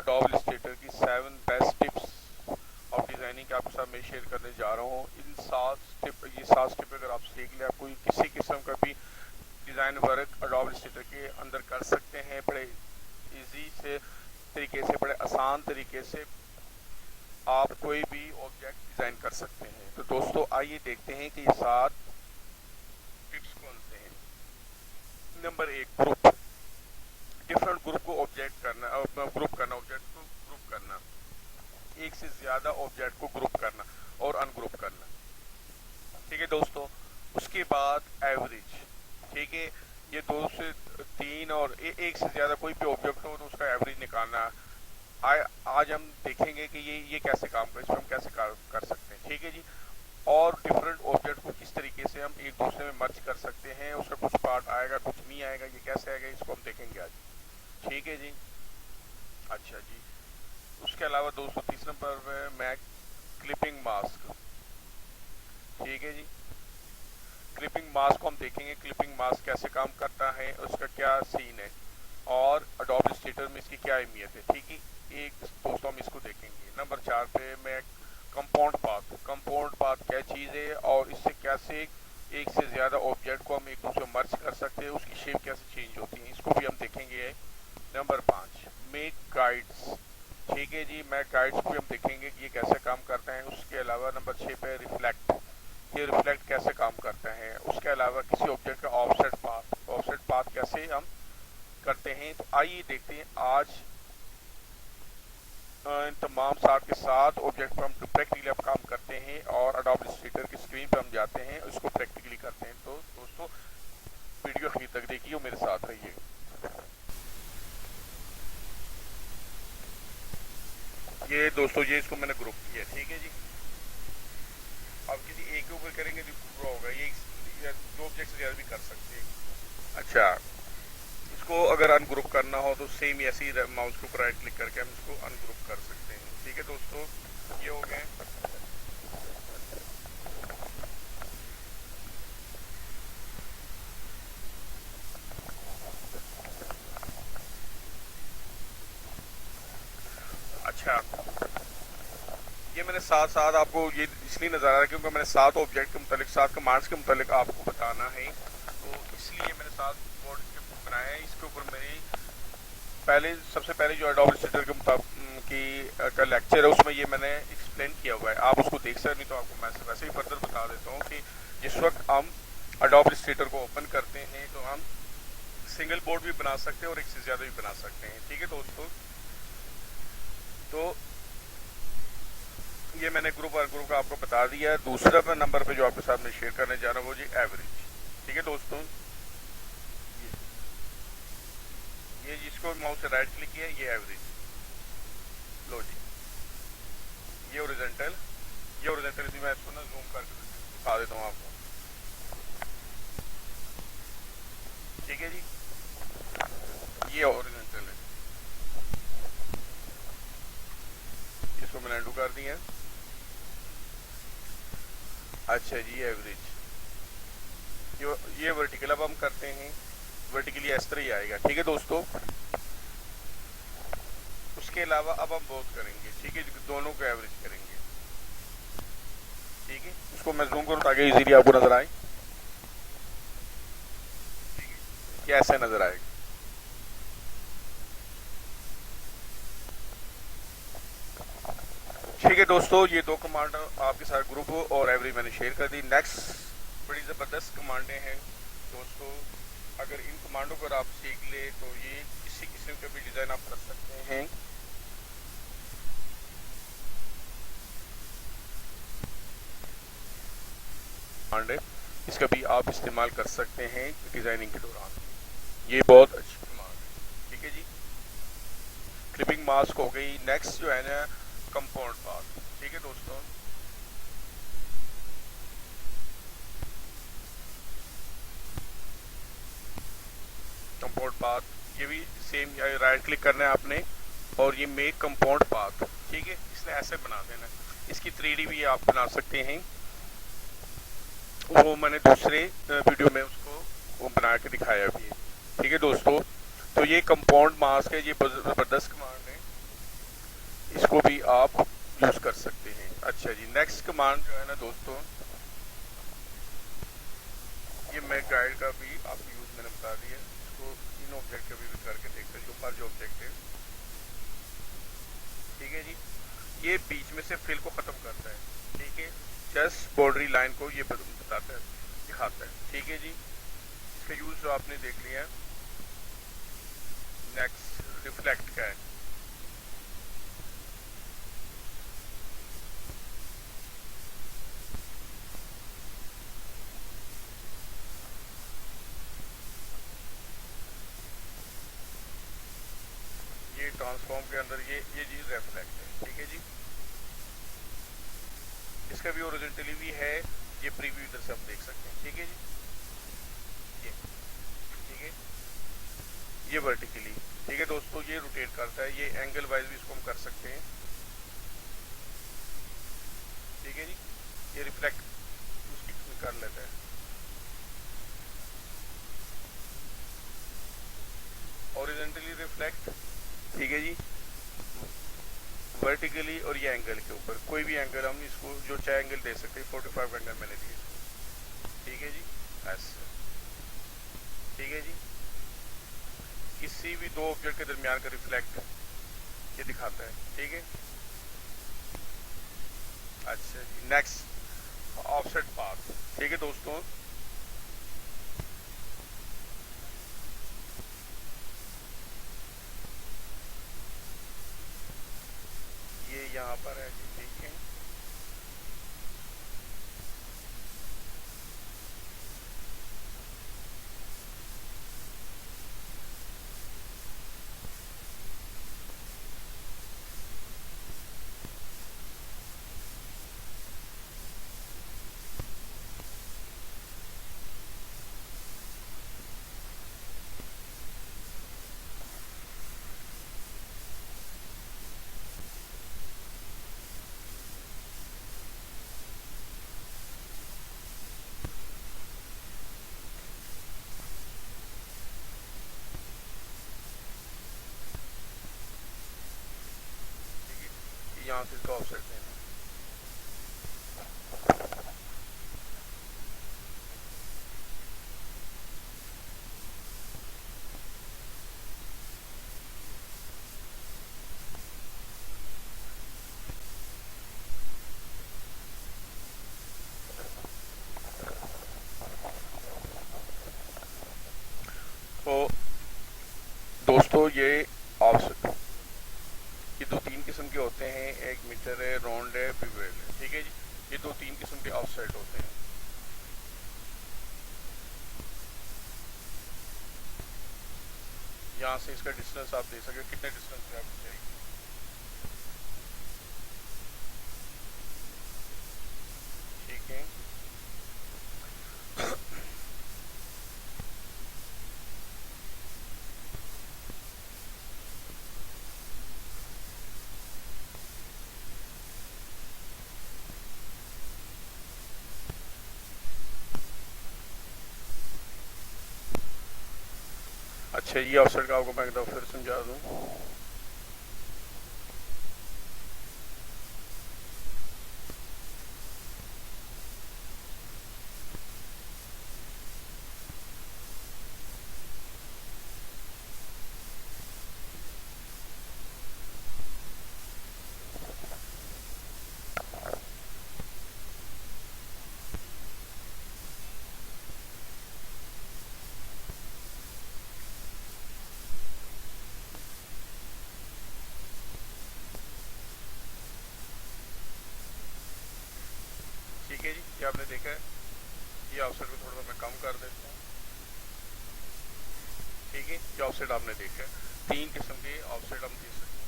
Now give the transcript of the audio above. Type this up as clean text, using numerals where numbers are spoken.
Adobe Illustrator की 7 best tips of designing के आपके साथ मैं शेयर करने जा रहा हूँ। इन 7 स्टेप अगर आप सीख लें, आप कोई किसी किस्म का भी डिज़ाइन वर्क अडोब इलस्ट्रेटर के अंदर कर सकते हैं। बड़े इजी से तरीके से, बड़े आसान तरीके से आप कोई भी ऑब्जेक्ट डिज़ाइन कर सकते हैं। तो दोस्तों आइए देखते हैं कि ये 7 टिप्स कौन से हैं। Number 1, group. डिफरेंट ग्रुप को ऑब्जेक्ट करना, ग्रुप करना, ऑब्जेक्ट को ग्रुप करना, एक से ज्यादा ऑब्जेक्ट को ग्रुप करना और अनग्रुप करना। ठीक है दोस्तों। उसके बाद एवरेज। ठीक है, ये 2 से 3 और एक से ज्यादा कोई भी ऑब्जेक्ट हो तो उसका एवरेज निकालना। आज हम देखेंगे कि ये कैसे काम कर, इसमें हम कैसे कर सकते हैं। ठीक है जी। और डिफरेंट ऑब्जेक्ट को किस तरीके से हम एक दूसरे में मर्ज कर सकते हैं, उसका कुछ पार्ट आएगा कुछ नहीं आएगा, ये कैसे आएगा, इसको हम देखेंगे आज। ठीक है जी। अच्छा जी। उसके अलावा दोस्तों 30 नंबर में मैं क्लिपिंग मास्क। ठीक है जी। क्लिपिंग मास्क को हम देखेंगे, क्लिपिंग मास्क कैसे काम करता है, उसका क्या सीन है और अडोब इलस्ट्रेटर में इसकी क्या अहमियत है। ठीक है, एक दोस्तों हम इसको देखेंगे। नंबर 4 पे मैं कंपाउंड पाथ। कंपाउंड पाथ क्या चीज़ है और इससे कैसे एक से ज़्यादा ऑब्जेक्ट को हम एक दूसरे में मर्ज कर सकते हैं, उसकी शेप कैसे चेंज होती है, इसको भी हम देखेंगे। Number 5 make guides. ठीक है जी, मैं गाइड्स को भी हम देखेंगे कि ये कैसे काम करता है। उसके अलावा नंबर 6 पे रिफ्लेक्ट। ये रिफ्लेक्ट कैसे काम करता है। उसके अलावा किसी ऑब्जेक्ट का ऑफसेट पाथ, ऑफसेट पाथ कैसे हम करते हैं। तो आइए देखते हैं आज इन तमाम 7 के 7 ऑब्जेक्ट पर हम प्रैक्टिकली अब काम करते हैं और अडोब इलस्ट्रेटर की स्क्रीन पर हम जाते हैं, उसको प्रैक्टिकली करते हैं। तो दोस्तों वीडियो आखिर तक देखिए और मेरे साथ रहिए। ये दोस्तों ये इसको मैंने ग्रुप किया। ठीक है जी। अब किसी एक के ऊपर करेंगे तो पूरा होगा, ये 2 ऑब्जेक्ट से ज़्यादा भी कर सकते हैं। अच्छा, इसको अगर अनग्रुप करना हो तो सेम ऐसे ही माउस के ऊपर राइट क्लिक करके हम इसको अनग्रुप कर सकते हैं। ठीक है दोस्तों, ये हो गए। अच्छा, ये मैंने साथ साथ आपको ये इसलिए नजर आ रहा है क्योंकि मैंने 7 ऑब्जेक्ट के मुतालिक, 7 कमांड्स के मुतालिक आपको बताना है, तो इसलिए मैंने 7 बोर्ड बनाया है। इसके ऊपर मेरी सबसे पहले जो अडोब इलस्ट्रेटर के मुताबिक की का लेक्चर है उसमें ये मैंने एक्सप्लेन किया हुआ है, आप उसको देख सकते। नहीं तो आपको मैं वैसे ही फर्दर बता देता हूँ कि जिस वक्त हम अडोब इलस्ट्रेटर को ओपन करते हैं तो हम सिंगल बोर्ड भी बना सकते हैं और एक से ज़्यादा भी बना सकते हैं। ठीक है दोस्तों, तो ये मैंने ग्रुप और ग्रुप का आपको बता दिया। दूसरा नंबर पे जो आपके साथ में शेयर करने जा रहा हूँ वो जी एवरेज। ठीक है दोस्तों, ये जिसको माउस से राइट क्लिक किया ये एवरेज। लो जी, ये ओरिजेंटल, ये ओरिजेंटल भी मैं इसको ना जूम करके दिखा देता हूँ आपको। ठीक है जी, ये ओरिजेंटल है, इसको मैंने अंडू कर दिया। अच्छा जी, एवरेज, ये वर्टिकल अब हम करते हैं, वर्टिकली इस तरह ही आएगा। ठीक है दोस्तों, उसके अलावा अब हम बोथ करेंगे। ठीक है, दोनों को एवरेज करेंगे। ठीक है, इसको मैं जूम करूँ ताकि इजीली आपको नजर आए। ठीक है, ये ऐसे नजर आएगा। ठीक है दोस्तों, ये 2 कमांड आपके साथ ग्रुप और एवरेज मैंने शेयर कर दी। नेक्स्ट बड़ी ज़बरदस्त कमांडें हैं दोस्तों, अगर इन कमांडों पर आप सीख ले तो ये किसी किस्म का भी डिज़ाइन आप कर सकते हैं। कमांड है, इसका भी आप इस्तेमाल कर सकते हैं डिज़ाइनिंग के दौरान, ये बहुत अच्छी कमांड है। ठीक है जी, क्लिपिंग मास्क हो गई। नेक्स्ट जो है ना कंपाउंड पाथ। ठीक है दोस्तों, कंपाउंड पाथ, ये भी सेम राइट क्लिक करना है आपने और ये मेक कंपाउंड पाथ। ठीक है, इसने ऐसे बना देना। इसकी 3D भी आप बना सकते हैं, वो मैंने दूसरे वीडियो में उसको वो बना के दिखाया भी है। ठीक है दोस्तों, तो ये कंपाउंड मास्क है, ये ज़बरदस्त कमांड है। उसको भी आप यूज कर सकते हैं। अच्छा जी, नेक्स्ट कमांड जो है ना दोस्तों, ये मैं गाइड का भी आपको यूज मैंने बता दिया, इसको इन ऑब्जेक्ट का भी करके देख सकते हो, मर्ज ऑब्जेक्ट है, ठीक है जी। ये बीच में से फिल को खत्म करता है, ठीक है, जस्ट बाउंड्री लाइन को ये बताता है, दिखाता है, ठीक है जी। इसका यूज जो आपने देख लिया। नेक्स्ट रिफ्लेक्ट का है। ये ट्रांसफॉर्म के अंदर ये चीज रिफ्लेक्ट है, ठीक है जी। इसका भी ओरिजेंटली भी है, ये प्रीव्यू इधर से हम देख सकते हैं, ठीक है जी। ये ठीक है, ये वर्टिकली, ठीक है दोस्तों, ये रोटेट करता है, ये एंगल वाइज भी इसको हम कर सकते हैं, ठीक है जी। ये रिफ्लेक्ट उसकी कर लेता है, ओरिजेंटली रिफ्लेक्ट, ठीक है जी, वर्टिकली, और ये एंगल के ऊपर कोई भी एंगल हम इसको जो चाहे एंगल दे सकते हैं, 45 एंगल मैंने दिए इसको, ठीक है जी, ऐसे, ठीक है जी। किसी भी दो ऑब्जेक्ट के दरमियान का रिफ्लेक्ट ये दिखाता है, ठीक है। अच्छा जी, नेक्स्ट ऑफसेट पाथ, ठीक है दोस्तों। ये यहाँ पर है जी, ठीक है। यहाँ से इसका ऑफसेट देना, तो दोस्तों ये ऑफसेट, ये दो तीन किस्म के होते हैं, एक मीटर है, राउंड है, पिवट है, ठीक है जी। ये दो तीन किस्म के ऑफसेट होते हैं। यहाँ से इसका डिस्टेंस आप दे सके, कितने डिस्टेंस पे आपको चाहिए, ठीक है। अच्छा, ये ऑफसेट का आपको मैं एक दफा फिर समझा दूं। ठीक है जी, ये आपने देखा है। ये ऑफसेट को थोड़ा सा मैं कम कर देता हूँ, ठीक है। ये ऑफसेट आपने देखा है, तीन किस्म के ऑफसेट हम दे सकते हैं।